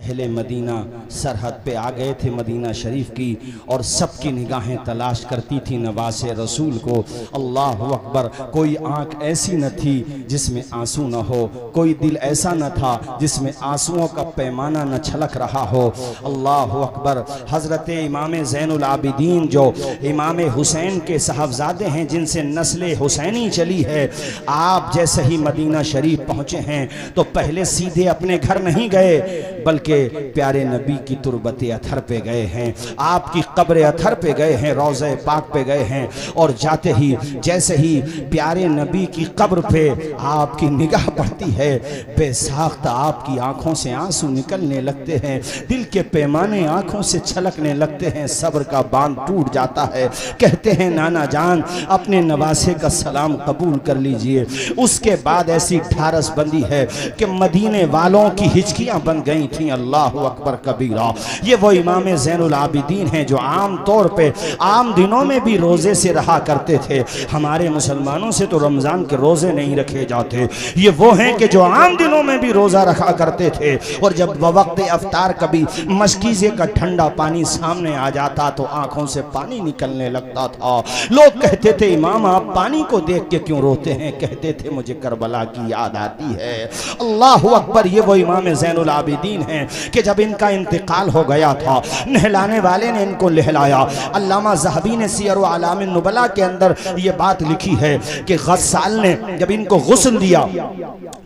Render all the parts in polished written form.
अहले मदीना सरहद पे आ गए थे मदीना शरीफ की, और सबकी निगाहें तलाश करती थी नवासे रसूल को। अल्लाह अकबर, कोई आंख ऐसी न थी जिसमें आंसू न हो, कोई दिल ऐसा न था जिसमें आंसुओं का पैमाना न छलक रहा हो। अल्लाह अकबर, हजरत इमाम ज़ैनुल आबिदीन जो इमाम हुसैन के साहबजादे हैं, जिनसे नस्ल हुसैनी चली है, आप जैसे ही मदीना शरीफ पहुंचे हैं तो पहले सीधे अपने घर नहीं गए, बल्कि प्यारे नबी की तुरबते अथर पे गए हैं, आपकी कब्र अथर पे गए हैं, रोज़े पाक पे गए हैं। और जाते ही जैसे ही प्यारे नबी की कब्र पे आपकी निगाह पड़ती है, बेसाख्ता आपकी आंखों से आंसू निकलने लगते हैं, दिल के पैमाने आंखों से छलकने लगते हैं, सब्र का बांध टूट जाता है। कहते हैं नाना जान अपने नवासे का सलाम कबूल कर लीजिए। उसके बाद ऐसी ढारस बंदी है कि मदीने वालों की हिचकियां बन गई थी। अल्लाह अकबर कबीरा। ये वो इमाम ज़ैनुल आबिदीन हैं जो आम तौर पे आम दिनों में भी रोजे से रहा करते थे। हमारे मुसलमानों से तो रमजान के रोजे नहीं रखे जाते, ये वो हैं कि जो आम दिनों में भी रोजा रखा करते थे। और जब वक्त अफ्तार कभी मशकीज़े का ठंडा पानी सामने आ जाता तो आंखों से पानी निकलने लगता था। लोग कहते थे इमाम आप पानी को देख के क्यों रोते हैं? कहते थे मुझे करबला की याद आती है। अल्लाह अकबर, ये वो इमाम ज़ैनुल आबिदीन हैं कि जब इनका इंतकाल हो गया था, नहलाने वाले ने इनको लहलाया। अल्लामा ज़हबी ने सियर व आलामिन नुबला के अंदर ये बात लिखी है कि गस्साल ने जब इनको गुस्ल दिया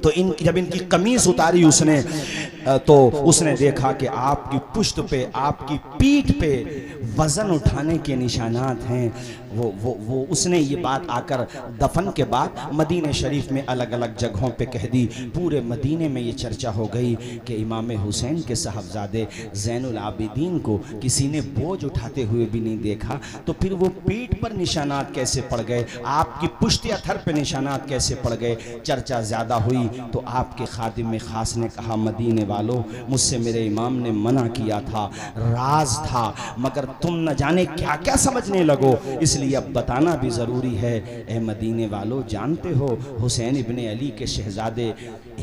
तो जब इनकी कमीज उतारी उसने, तो उसने देखा कि आपकी पुश्त पे, आपकी पीठ पे वजन उठाने के निशानात हैं। वो उसने ये बात आकर दफन के बाद मदीने शरीफ में अलग अलग जगहों पे कह दी। पूरे मदीने में ये चर्चा हो गई कि इमाम हुसैन के साहबजादे ज़ैनुल आबिदीन को किसी ने बोझ उठाते हुए भी नहीं देखा, तो फिर वो पीठ पर निशानात कैसे पड़ गए, आपकी पुश्त अथर पे निशानात कैसे पड़ गए? चर्चा ज़्यादा हुई तो आपके खादिम ख़ास ने कहा मदीने वालों, मुझसे मेरे इमाम ने मना किया था, राज था, मगर तुम न जाने क्या क्या समझने लगो, इसलिए अब बताना भी ज़रूरी है। ए मदीने वालों, जानते हो हुसैन इब्ने अली के शहजादे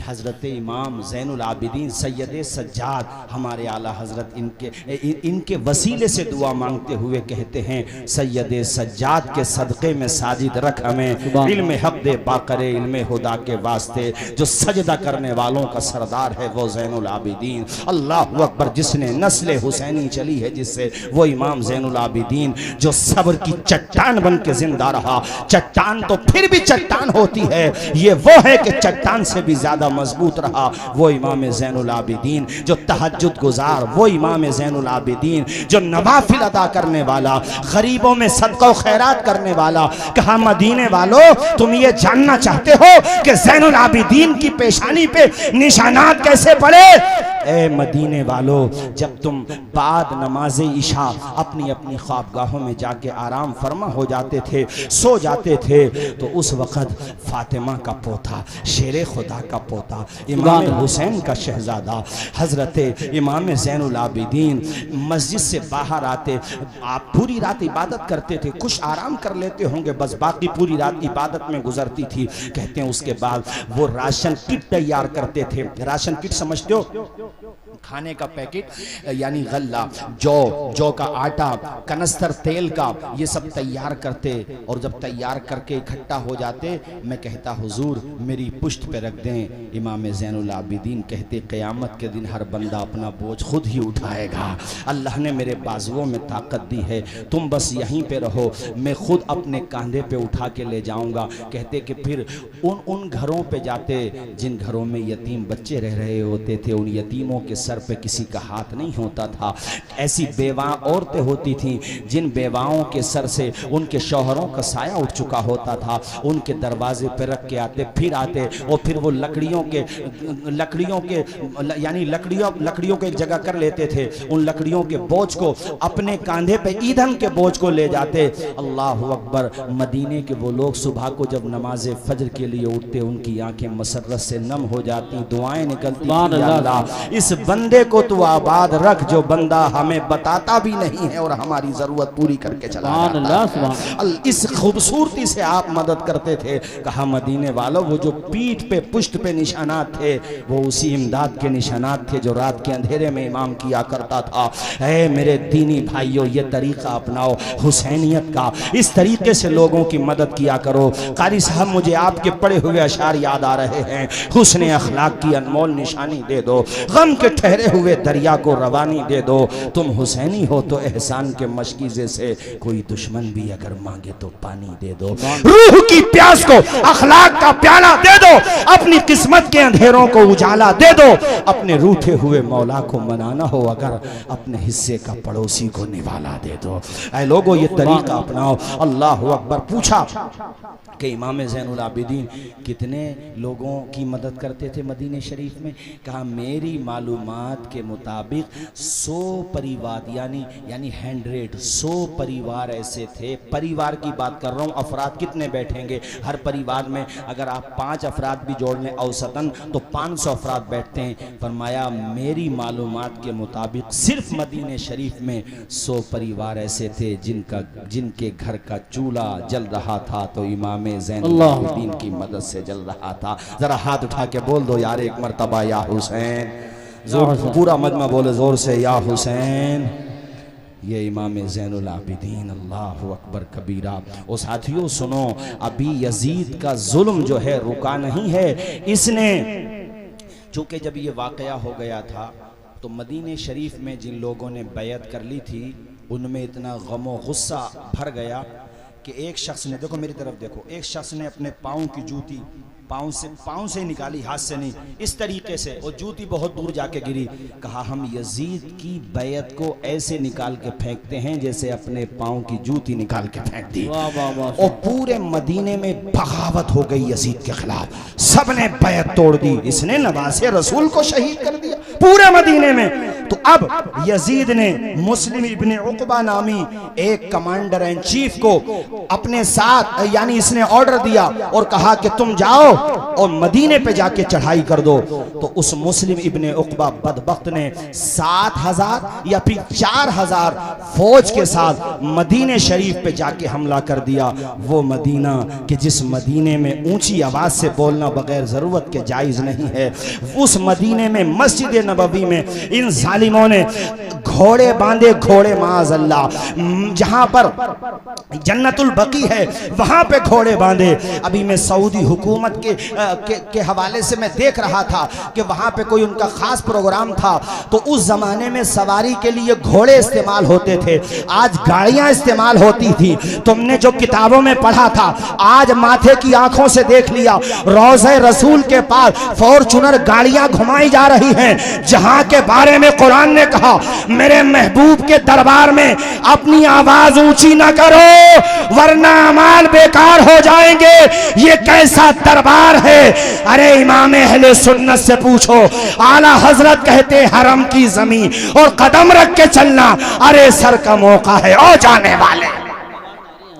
हज़रत इमाम ज़ैनुल आबिदीन सैयद सज्जाद, हमारे आला हज़रत इनके वसीले से दुआ मांगते हुए कहते हैं सैयद सज्जाद के सदक़े में साजिद रख हमें, इल्म हक़ दे बाक़रे इल्म हुदा के वास्ते, जो सजदा करने वालों का सरदार है वो ज़ैनुल आबिदीन। अल्लाह अकबर, जिसने नस्ल हुसैनी चली है जिससे, वो इमाम ज़ैनुल आबिदीन जो सब्र की चट्टान बन के जिंदा रहा। चट्टान तो फिर भी चट्टान होती है, ये वो है कि चट्टान से भी ज्यादा मजबूत रहा, वो इमाम ज़ैनुल आबिदीन जो तहज्जुद गुजार, वो इमाम ज़ैनुल आबिदीन जो नवाफिल अदा करने वाला, गरीबों में सदका खैरात करने वाला। कहा मदीने वालों, तुम ये जानना चाहते हो कि ज़ैनुल आबिदीन की पेशानी पे निशानात कैसे पड़े? ए मदीने वालों, जब तुम बाद नमाज इशा अपनी अपनी ख्वाबगाहों में जाके आराम फरमा हो जाते थे, सो जाते थे, तो उस वक़्त फातिमा का पोता, शेर खुदा का पोता, इमाम हुसैन का शहजादा हज़रत इमाम ज़ैनुल आबिदीन मस्जिद से बाहर आते। आप पूरी रात इबादत करते थे, कुछ आराम कर लेते होंगे, बस बाकी पूरी रात इबादत में गुजरती थी। कहते हैं उसके बाद वो राशन किट तैयार करते थे। राशन किट समझते हो? खाने का पैकेट, यानी गल्ला, जौ का आटा, कनस्तर तेल का, ये सब तैयार करते। और जब तैयार करके इकट्ठा हो जाते, मैं कहता हुजूर मेरी पुश्त पे रख दें। इमाम ज़ैनुल आबिदीन कहते क़यामत के दिन हर बंदा अपना बोझ खुद ही उठाएगा, अल्लाह ने मेरे बाजुओं में ताकत दी है, तुम बस यहीं पे रहो, मैं खुद अपने कंधे पे उठा के ले जाऊंगा। कहते कि फिर उन घरों पे जाते जिन घरों में यतीम बच्चे रह रहे होते थे, उन यतीमों के सर पे किसी का हाथ नहीं होता था। ऐसी बेवा औरतें होती थीं जिन बेवाओं के सर से उनके शौहरों का साया उठ चुका होता था, उनके दरवाजे पे रख के आते, फिर आते और फिर वो लकड़ियों के यानी लकड़ियों को एक जगह कर लेते थे, उन लकड़ियों के बोझ को अपने कांधे पे ईंधन के बोझ को ले जाते। अल्लाह अकबर, मदीने के वो लोग सुबह को जब नमाज फजर के लिए उठते, उनकी आंखें मसरत से नम हो जाती, दुआएं निकलती, अल्लाह इस बंदे को तू आबाद रख जो बंदा हमें बताता भी नहीं है और हमारी जरूरत पूरी करके चला जाता है। इस खूबसूरती से आप मदद करते थे। कहा मदीने वालों वो जो पीठ पे पुष्ट पे निशानात थे वो उसी इमदाद के निशानात थे जो रात के अंधेरे में इमाम किया करता था। ऐ मेरे दीनी भाइयों, ये तरीका अपनाओ हुसैनियत का, इस तरीके से लोगों की मदद किया करो। कारी साहब मुझे आपके पढ़े हुए अशार याद आ रहे हैं। हुस्न अखलाक की अनमोल निशानी दे दो, गम के ठहरे हुए दरिया को रवानी दे दो। तुम हुसैनी हो तो एहसान के मशकीजे से कोई दुश्मन भी अगर मांगे तो पानी दे दो। रूह की प्यास को अखलाक का प्याला दे दो, अपनी किस्मत के अंधेरों को उजाला दे दो। अपने रूठे हुए मौला को मनाना हो अगर अपने हिस्से का पड़ोसी को निवाला दे दो। ऐ लोगों ये तरीका अपनाओ। अल्लाह अकबर। पूछा कि इमाम ज़ैनुल आबिदीन कितने लोगों की मदद करते थे मदीने शरीफ में? कहा मेरी मालूमात के मुताबिक 100 परिवार यानी 100 परिवार ऐसे थे। परिवार की बात कर रहा हूँ, अफराद कितने बैठेंगे? हर परिवार में अगर आप 5 अफराद भी जोड़ लें औसतन तो 500 अफराद बैठते हैं। फरमाया मेरी मालूमात के मुताबिक सिर्फ मदीने शरीफ में 100 परिवार ऐसे थे जिनके घर का चूल्हा जल रहा था तो इमाम ज़ैनुल आबिदीन की मदद से जल रहा था। जरा हाथ उठा के बोल दो यार एक मर्तबा या हुसैन। जोर पूरा मजमा बोले जोर से या हुसैन। ये इमाम ज़ैनुल आबिदीन, अल्लाहु अकबर कबीरा। और साथियों सुनो, अभी यजीद का जुल्म जो है रुका नहीं है। इसने चूंकि जब ये वाकया हो गया था तो मदीने शरीफ में जिन लोगों ने बैयत कर ली थी उनमें इतना गम और गुस्सा भर गया कि एक शख्स ने, देखो मेरी तरफ देखो, एक शख्स ने अपने पाँव की जूती पाँव से निकाली, हाथ से नहीं, इस तरीके से, और जूती बहुत दूर जाके गिरी। कहा हम यजीद की बैयत को ऐसे निकाल के फेंकते हैं जैसे अपने पाँव की जूती निकाल के फेंक दी। और पूरे मदीने में बगावत हो गई यजीद के खिलाफ, सबने बैयत तोड़ दी। इसने नवासे रसूल को शहीद कर दिया पूरे मदीने में। तो अब यजीद ने मुस्लिम इब्ने उक़बा नामी एक कमांडर इन चीफ को अपने साथ, यानी इसने ऑर्डर दिया और कहा कि तुम जाओ और मदीने पे जाके चढ़ाई कर दो। तो उस मुस्लिम इब्ने उक़बा बदबख्त ने 7000 या फिर 4000 फौज के साथ मदीने शरीफ पे जाके हमला कर दिया। वो मदीना कि जिस मदीने में ऊंची आवाज से बोलना बगैर जरूरत के जायज नहीं है, उस मदीने में मस्जिद नबवी में इन जालिमों ने घोड़े बांधे, घोड़े माज़अल्लाह, जहां पर जन्नतुल बकी है वहां पे घोड़े बांधे। अभी मैं सऊदी हुकूमत के हवाले से मैं देख रहा था कि वहां पे कोई उनका खास प्रोग्राम था, तो उस जमाने में सवारी के लिए घोड़े इस्तेमाल होते थे, आज गाड़ियां इस्तेमाल होती थी। तुमने जो किताबों में पढ़ा था आज माथे की आंखों से देख लिया। रोज़े रसूल के पास फॉर्च्यूनर गाड़ियां घुमाई जा रही हैं, जहां के बारे में कुरान ने कहा मेरे महबूब के दरबार में अपनी आवाज ऊंची ना करो वरना अमाल बेकार हो जाएंगे। ये कैसा दरबार है? अरे इमाम अहले सुन्नत से पूछो, आला हजरत कहते हरम की जमीन और कदम रख के चलना अरे सर का मौका है ओ जाने वाले।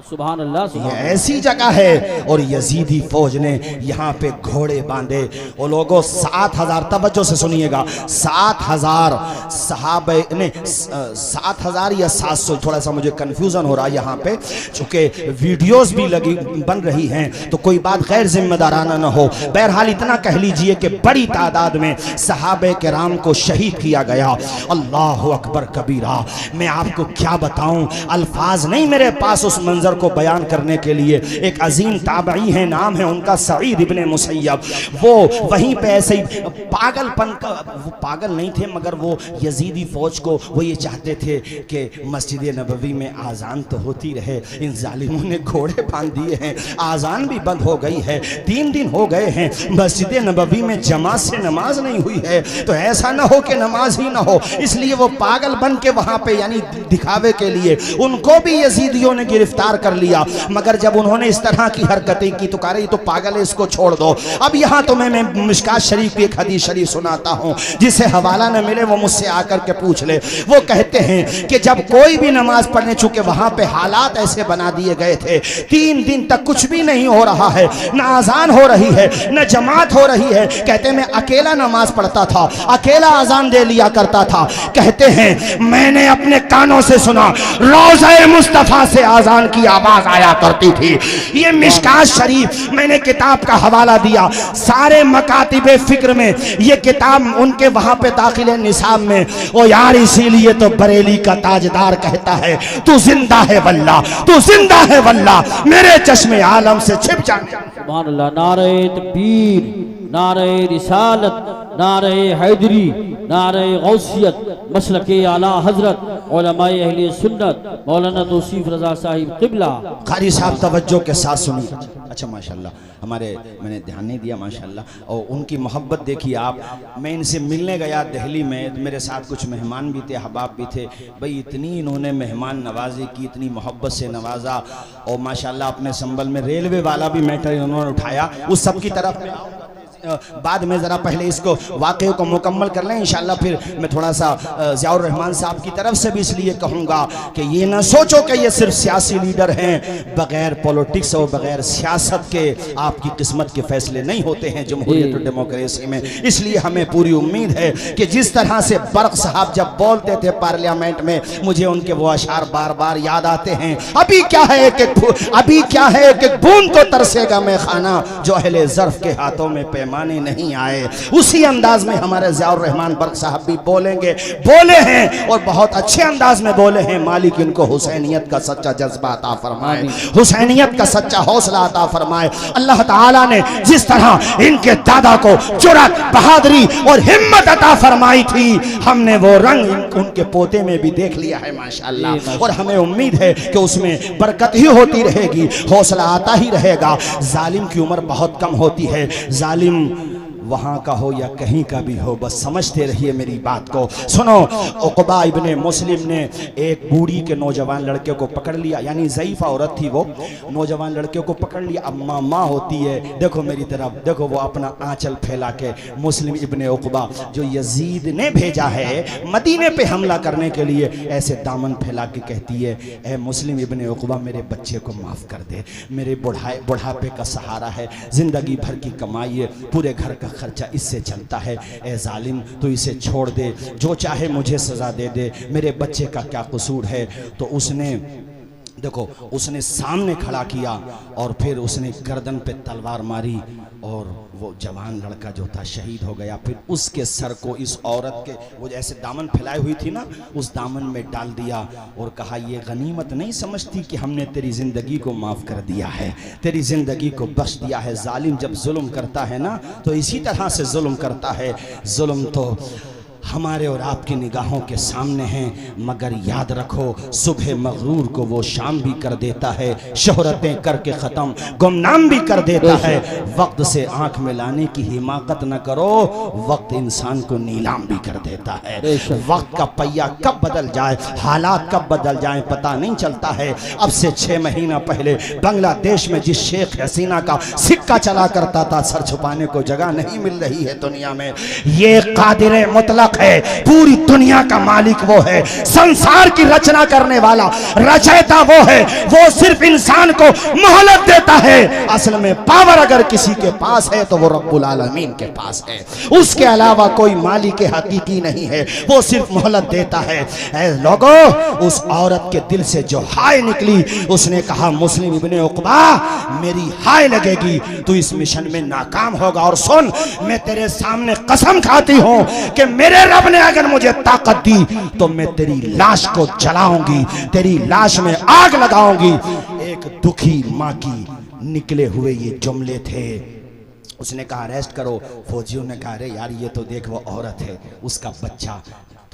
सुभान अल्लाह, ये ऐसी जगह है और यजीदी फौज ने यहाँ पे घोड़े बांधे। वो लोगों 7000, तवज्जो से सुनिएगा, 7000 सहाबे ने, 7000 या 700, थोड़ा सा मुझे कंफ्यूजन हो रहा है यहाँ पे, चूंकि वीडियोस भी लगी बन रही हैं तो कोई बात गैर जिम्मेदाराना ना हो। बहरहाल इतना कह लीजिए कि बड़ी तादाद में सहाबे किराम को शहीद किया गया। अल्लाह अकबर कबीरा। मैं आपको क्या बताऊं, अल्फाज नहीं मेरे पास उस मंजर को बयान करने के लिए। एक अजीम ताबई है, नाम है उनका सईद इब्ने मुसय्यब। वो वहीं पे ऐसे ही पागलपन का, वो पागल नहीं थे मगर वो यजीदी फौज को वो ये चाहते थे कि मस्जिद नबवी में आज़ान तो होती रहे। इन जालिमों ने घोड़े बांध दिए हैं, आज़ान भी बंद हो गई है, 3 दिन हो गए हैं मस्जिद नबवी में जमात से नमाज नहीं हुई है, तो ऐसा ना हो कि नमाज ही ना हो। इसलिए वो पागल बन के वहां पे यानी दिखावे के लिए उनको भी यजीदियों ने गिरफ्तार कर लिया, मगर जब उन्होंने इस तरह की हरकतें की तो कह रही तो पागल है, इसको छोड़ दो। अब यहाँ तो मैं मिशकात शरीफ की एक हदीस शरीफ सुनाता हूँ, जिसे हवाला न मिले वो मुझसे आकर के पूछ ले। वो कहते हैं कि जब कोई भी नमाज पढ़ने, चूंकि वहां पे हालात ऐसे बना दिए गए थे, 3 दिन तक कुछ भी नहीं हो रहा है, न अजान हो रही है न जमात हो रही है। कहते मैं अकेला नमाज पढ़ता था, अकेला अजान दे लिया करता था। कहते हैं मैंने अपने कानों से सुना, रोज़े मुस्तफा से अजान की आवाज आया करती थी। ये मिशकात शरीफ मैंने किताब का हवाला दिया, सारे मकातिबे फिक्र में ये किताब उनके वहां पे दाखिल है निसाब में। ओ यार, इसीलिए तो बरेली का ताजदार कहता है तू जिंदा है वल्ला, तू जिंदा है वल्ला, मेरे चश्मे आलम से छिप जाने। सुभान अल्लाह। नारे तकबीर, नारे रिसालत, नारे हैदरी, नारे गौसियत, मसलके आला हजरत उलमाए अहले सुन्नत मौलाना तौसीफ रजा साहिब किबला। कारी साहब तवज्जो के साथ सुनिए। अच्छा माशाल्लाह, मैंने ध्यान नहीं दिया माशाल्लाह। और उनकी मोहब्बत देखिए आप। मैं इनसे मिलने गया दिल्ली में, तो मेरे साथ कुछ मेहमान भी थे, अहबाब भी थे। भाई इतनी इन्होंने मेहमान नवाजी की, इतनी मोहब्बत से नवाजा। और माशाल्लाह अपने संबल में रेलवे वाला भी मैटर उन्होंने उठाया। उस सब की तरफ में बाद में ज़रा पहले इसको वाक़े को मुकम्मल कर लें इंशाअल्लाह। फिर मैं थोड़ा सा ज़ियाउर रहमान साहब की तरफ से भी इसलिए कहूँगा कि ये ना सोचो कि ये सिर्फ सियासी लीडर हैं, बग़ैर पॉलिटिक्स और बग़ैर सियासत के आपकी किस्मत के फैसले नहीं होते हैं जमहूरियत और डेमोक्रेसी में। इसलिए हमें पूरी उम्मीद है कि जिस तरह से बर्क साहब जब बोलते थे पार्लियामेंट में, मुझे उनके वो अशार बार बार याद आते हैं। अभी क्या है एक बूंद को तरसेगा मैं खाना, जो अहले ज़र्फ़ के हाथों में माने नहीं आए। उसी अंदाज में हमारे ज़ियाउर रहमान बर्क साहब भी बोले हैं और बहुत अच्छे अंदाज में बोले हैं। मालिक इनको हुसैनियत का सच्चा जज्बा अता फरमाए, हुसैनियत का सच्चा हौसला अता फरमाए। अल्लाह ताला ने जिस तरह इनके दादा को जुर्रत, बहादुरी और हिम्मत अता फरमाई थी, हमने वो रंग उनके पोते में भी देख लिया है माशाअल्लाह। और हमें उम्मीद है कि उसमें बरकत ही होती रहेगी, हौसला आता ही रहेगा। जालिम की उम्र बहुत कम होती है, जालिम वहाँ का हो या कहीं का भी हो, बस समझते रहिए मेरी बात को। सुनो, उक़बा इब्ने मुस्लिम ने एक बूढ़ी के नौजवान लड़के को पकड़ लिया, यानी ज़ईफ़ा औरत थी वो, नौजवान लड़के को पकड़ लिया। अब माँ होती है, देखो मेरी तरफ देखो, वो अपना आंचल फैला के मुस्लिम इब्ने उक़बा जो यजीद ने भेजा है मदीने पे हमला करने के लिए, ऐसे दामन फैला के कहती है, ए मुस्लिम इब्ने उक़बा मेरे बच्चे को माफ़ कर दे, मेरे बुढ़ापे का सहारा है, ज़िंदगी भर की कमाई है, पूरे घर का खर्चा इससे चलता है। ए जालिम, तो इसे छोड़ दे, जो चाहे मुझे सज़ा दे दे, मेरे बच्चे का क्या कसूर है। तो उसने देखो, उसने सामने खड़ा किया और फिर उसने गर्दन पे तलवार मारी और वो जवान लड़का जो था शहीद हो गया। फिर उसके सर को इस औरत के, वो जैसे दामन फैलाई हुई थी ना, उस दामन में डाल दिया और कहा, ये गनीमत नहीं समझती कि हमने तेरी ज़िंदगी को माफ़ कर दिया है, तेरी ज़िंदगी को बख्श दिया है। जालिम जब जुल्म करता है ना, तो इसी तरह से जुल्म करता है। जुल्म तो हमारे और आपकी निगाहों के सामने हैं, मगर याद रखो सुबह मगरूर को वो शाम भी कर देता है, शोहरतें करके ख़त्म गुमनाम भी कर देता है। वक्त से आंख में लाने की हिमाकत न करो, वक्त इंसान को नीलाम भी कर देता है। वक्त का पहिया कब बदल जाए, हालात कब बदल जाए पता नहीं चलता है। अब से 6 महीना पहले बांग्लादेश में जिस शेख हसीना का सिक्का चला करता था, सर छुपाने को जगह नहीं मिल रही है दुनिया में। ये कादिर मुतलक है, पूरी दुनिया का मालिक वो है, संसार की रचना करने वाला रचयिता वो है। वो सिर्फ इंसान को मोहलत देता है। असल में पावर अगर किसी के पास है तो वो रब्बुल आलमीन के पास है, उसके अलावा कोई मालिक हकीकी नहीं है, वो सिर्फ मोहलत देता है। ऐ लोगो, उस औरत के दिल से जो हाय निकली, उसने कहा, मुस्लिम इब्ने उक़बा मेरी हाय लगेगी, तू इस मिशन में नाकाम होगा। और सुन, मैं तेरे सामने कसम खाती हूं कि मेरे रब ने अगर मुझे ताकत दी तो मैं तेरी लाश को जलाऊंगी, तेरी लाश में आग लगाऊंगी। एक दुखी माँ की निकले हुए ये जुमले थे। उसने कहा अरेस्ट करो, फौजियों ने कहा अरे यार ये तो देख वो औरत है, उसका बच्चा,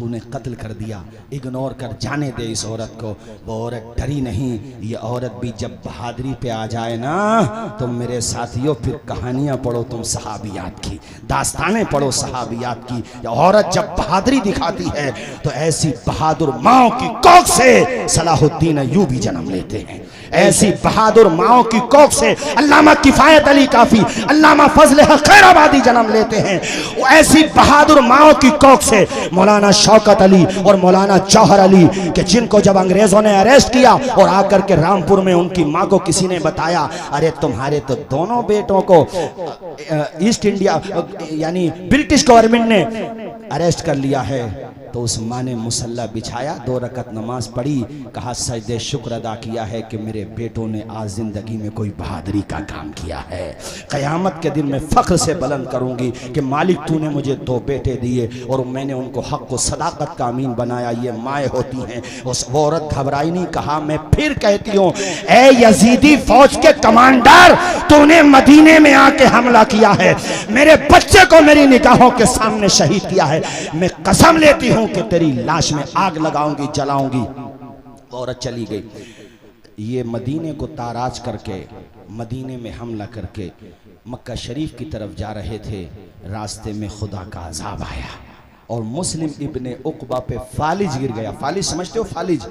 तूने कत्ल कर दिया, इग्नोर कर, जाने दे इस औरत को। वो औरत डरी नहीं। ये औरत भी जब बहादुरी पे आ जाए ना, तो मेरे साथियों फिर कहानियां पढ़ो तुम सहाबियात की, दास्तानें पढ़ो सहाबियात की। ये औरत जब बहादुरी दिखाती है तो ऐसी बहादुर माओ की कोख से सलाहुद्दीन अय्यूबी जन्म लेते हैं। ऐसी बहादुर माओ की कोख से अल्लामा किफायत अली काफी, अल्लामा फजल हक खैराबादी जन्म लेते हैं। वो ऐसी बहादुर माओ की कोख से मौलाना शौकत अली और मौलाना जौहर अली के, जिनको जब अंग्रेजों ने अरेस्ट किया और आकर के रामपुर में उनकी माँ को किसी ने बताया, अरे तुम्हारे तो दोनों बेटों को ईस्ट इंडिया यानी ब्रिटिश गवर्नमेंट ने अरेस्ट कर लिया है, तो उस माँ ने मुसल्ला बिछाया, 2 रकत नमाज पढ़ी, कहा सजदे शुक्र अदा किया है कि मेरे बेटों ने आज जिंदगी में कोई बहादुरी का काम किया है। क़यामत के दिन मैं फ़ख्र से बुलंद करूंगी कि मालिक तूने मुझे 2 बेटे दिए और मैंने उनको हक व सदाकत का अमीन बनाया। ये माएँ होती हैं। उस वो औरत घबराई नहीं, कहा मैं फिर कहती हूँ, ए यजीदी फौज के कमांडर, तूने मदीने में आके हमला किया है, मेरे बच्चे को मेरी निगाहों के सामने शहीद किया है, मैं कसम लेती हूँ कि तेरी लाश में आग लगाऊंगी, जलाऊंगी। औरत चली गई। ये मदीने को ताराज करके, मदीने में हमला करके मक्का शरीफ की तरफ जा रहे थे। रास्ते में खुदा का अजाब आया और मुस्लिम इब्ने उक़बा पे फालिज गिर गया। फालिज समझते हो? फालिज।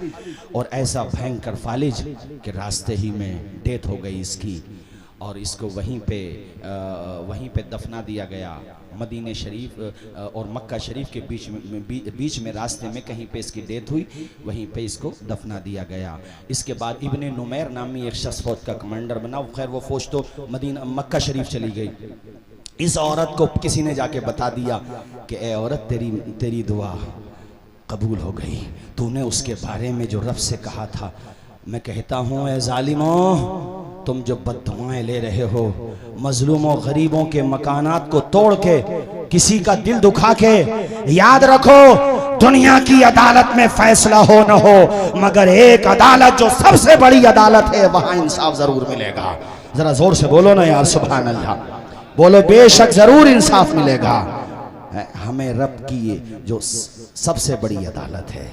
और ऐसा भयंकर फालिज कि रास्ते ही में डेथ हो गई इसकी, और इसको वहीं पे दफना दिया गया। मदीने शरीफ और मक्का शरीफ के बीच में रास्ते में कहीं पे इसकी डेथ हुई, वहीं पे इसको दफना दिया गया। इसके बाद इब्ने नुमैर नामी एक शख्स फौज का कमांडर बना। खैर वो फौज तो मक्का शरीफ चली गई। इस औरत को किसी ने जाके बता दिया कि ए औरत, तेरी दुआ कबूल हो गई। तूने उसके बारे में जो रब से कहा था, मैं कहता हूँ ए जालिमों, तुम जो बद्दुआएं ले रहे हो, मजलूमों गरीबों के मकानात को तोड़ के, किसी का दिल दुखा के, याद रखो दुनिया की अदालत में फैसला हो न हो, मगर एक अदालत जो सबसे बड़ी अदालत है, वहां इंसाफ जरूर मिलेगा। जरा जोर से बोलो ना यार, सुभान अल्लाह बोलो, बेशक जरूर इंसाफ मिलेगा। हमें रब की जो सबसे बड़ी अदालत है,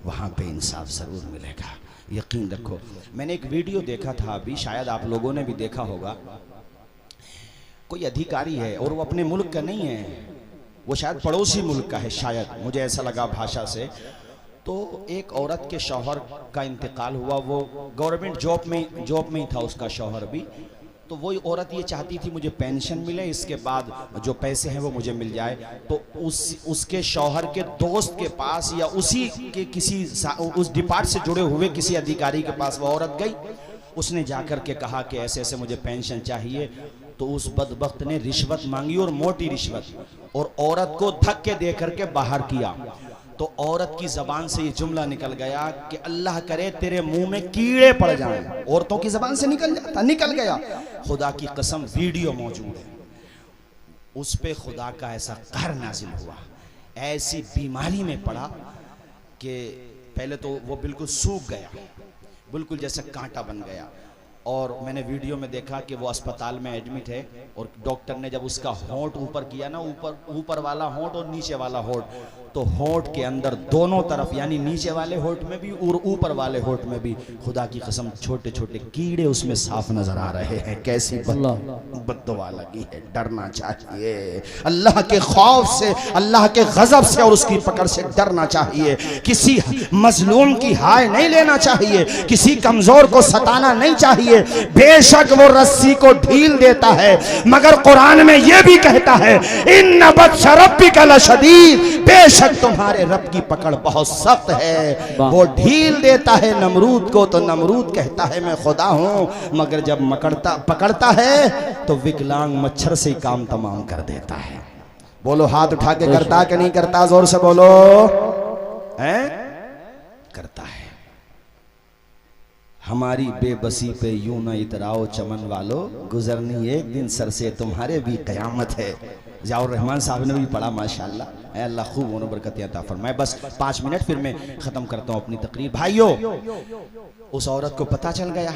वहां पे इंसाफ जरूर मिलेगा, यकीन रखो। मैंने एक वीडियो देखा था अभी, शायद आप लोगों ने भी देखा होगा। कोई अधिकारी है और वो अपने मुल्क का नहीं है, वो शायद पड़ोसी मुल्क का है, शायद, मुझे ऐसा लगा भाषा से। तो एक औरत के शौहर का इंतकाल हुआ, वो गवर्नमेंट जॉब में ही था उसका शौहर भी। तो वही औरत ये चाहती थी मुझे पेंशन मिले, इसके बाद जो पैसे हैं वो मुझे मिल जाए। तो उसके शौहर के दोस्त के पास या उसी के किसी उस डिपार्ट से जुड़े हुए किसी अधिकारी के पास वो औरत गई। उसने जाकर के कहा कि ऐसे ऐसे मुझे पेंशन चाहिए। तो उस बदबख्त ने रिश्वत मांगी, और मोटी रिश्वत, और औरत को धक्के दे करके बाहर किया। तो औरत की जबान से ये जुमला निकल गया कि अल्लाह करे तेरे मुंह में कीड़े पड़ जाएं। औरतों की जबान से निकल गया। खुदा की कसम वीडियो मौजूद है, उस पे खुदा का ऐसा कहर नाजिल हुआ, ऐसी बीमारी में पड़ा कि पहले तो वो बिल्कुल सूख गया, बिल्कुल जैसे कांटा बन गया। और मैंने वीडियो में देखा कि वो अस्पताल में एडमिट है, और डॉक्टर ने जब उसका होंठ ऊपर किया ना, ऊपर वाला होंठ और नीचे वाला होंठ, तो होंठ के अंदर दोनों तरफ, यानी नीचे वाले होंठ में भी और ऊपर वाले होंठ में भी, खुदा की कसम छोटे छोटे कीड़े उसमें साफ नजर आ रहे हैं। कैसी बद्दुआ लगी है। डरना चाहिए अल्लाह के खौफ से, अल्लाह के गजब से और उसकी पकड़ से डरना चाहिए। किसी मजलूम की हाय नहीं लेना चाहिए, किसी कमजोर को सताना नहीं चाहिए। बेशक वो रस्सी को ढील देता है, मगर कुरान में यह भी कहता है इन्न बत्श रब्बिका लशदीद, बेशक तुम्हारे रब की पकड़ बहुत सख्त है। वो ढील देता है नमरूद को, तो नमरूद कहता है मैं खुदा हूं, मगर जब पकड़ता है तो विकलांग मच्छर से काम तमाम कर देता है। बोलो हाथ उठा के करता कि नहीं करता? जोर से बोलो। है? करता है। हमारी बेबसी पे यूं न इतराओ चमन वालो, गुजरनी एक दिन सर से तुम्हारे भी कयामत है। ज़ियाउर रहमान साहब ने भी पढ़ा माशाल्लाह, ऐ अल्लाह खूब उन्हें बरकत अता फरमाए। बस 5 मिनट फिर मैं ख़त्म करता हूँ अपनी तकरीर। भाइयों, उस औरत को पता चल गया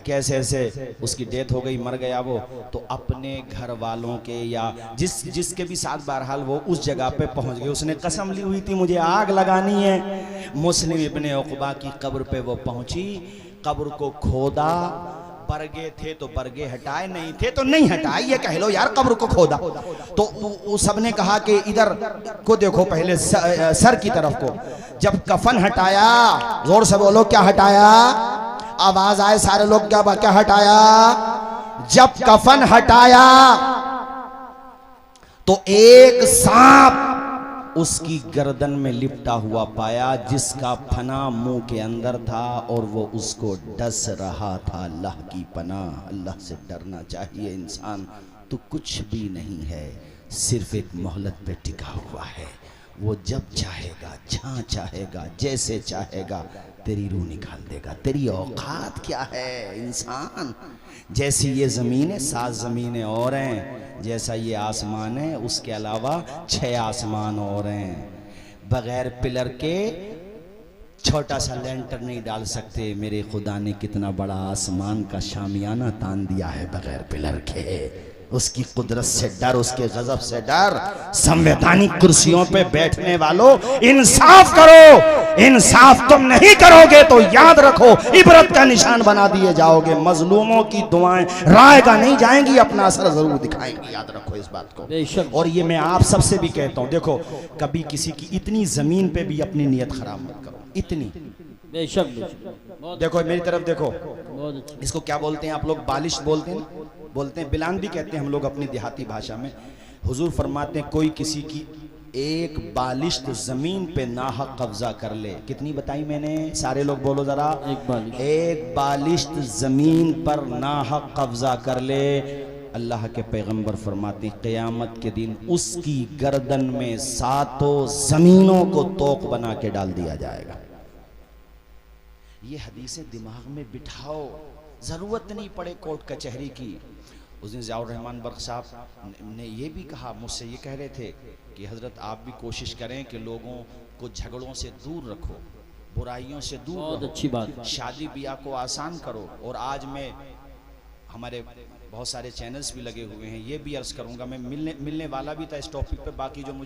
कैसे ऐसे उसकी डेथ हो गई, मर गया वो, तो अपने घर वालों के या जिसके भी साथ बहरहाल वो उस जगह पे पहुंच गए। उसने कसम ली हुई थी मुझे आग लगानी है। मुस्लिम इब्ने उक़बा की कब्र पे वो पहुंची, कब्र को खोदा, बरगे थे तो बरगे हटाए, नहीं थे तो नहीं हटाए, ये कह लो यार, कब्र को खोदा। तो सबने कहा कि इधर को देखो पहले सर की तरफ को। जब कफन हटाया, जोर से बोलो क्या हटाया, आवाज आए सारे लोग, क्या हटाया? जब कफन हटाया तो एक सांप उसकी गर्दन में लिपटा हुआ पाया, जिसका फना मुंह के अंदर था और वो उसको डस रहा था। अल्लाह की पनाह, अल्लाह से डरना चाहिए इंसान। तो कुछ भी नहीं है, सिर्फ एक मोहलत पे टिका हुआ है। वो जब चाहेगा, जहाँ चाहेगा, जैसे चाहेगा तेरी रूह निकाल देगा। तेरी औकात क्या है इंसान? जैसी ये ज़मीन है 7 ज़मीनें और हैं, जैसा ये आसमान है उसके अलावा 6 आसमान और हैं। बगैर पिलर के छोटा सा लेंटर नहीं डाल सकते। मेरे खुदा ने कितना बड़ा आसमान का शामियाना तान दिया है बगैर पिलर के। उसकी कुदरत से डर, उसके गजब से डर। संवैधानिक कुर्सियों पे बैठने वालों, इंसाफ करो। इंसाफ तुम नहीं करोगे तो याद रखो इबरत का निशान बना दिए जाओगे। मजलूमों की दुआएं रायगा नहीं जाएंगी, अपना असर जरूर दिखाएंगी, याद रखो इस बात को। और ये मैं आप सबसे भी कहता हूँ, देखो कभी किसी की इतनी जमीन पे भी अपनी नीयत खराब मत करो, इतनी। देखो मेरी तरफ देखो, इसको क्या बोलते हैं आप लोग? बालिश बोलते हैं, बिलान भी कहते हैं हम लोग अपनी देहाती भाषा में। हुजूर फरमाते हैं कोई किसी की एक बालिश्त जमीन पे नाहक कब्जा कर ले। कितनी बताई मैंने? सारे लोग बोलो जरा। एक बालिश्त जमीन पर नाहक कब्जा कर ले, अल्लाह के पैगंबर फरमाते क़यामत के दिन उसकी गर्दन में 7 जमीनों को तोक बना के डाल दिया जाएगा। ये हदीसें दिमाग में बिठाओ, ज़रूरत नहीं पड़े कोर्ट कचहरी की। उस दिन ज़ियाउर रहमान बर्क़ साहब ने ये भी कहा, मुझसे ये कह रहे थे कि हज़रत आप भी कोशिश करें कि लोगों को झगड़ों से दूर रखो, बुराइयों से दूर रखो, अच्छी बात, शादी ब्याह को आसान करो। और आज मैं, हमारे बहुत सारे चैनल्स भी लगे हुए हैं, ये भी अर्ज़ करूँगा, मैं मिलने वाला भी था इस टॉपिक पे। बाकी जो मुझे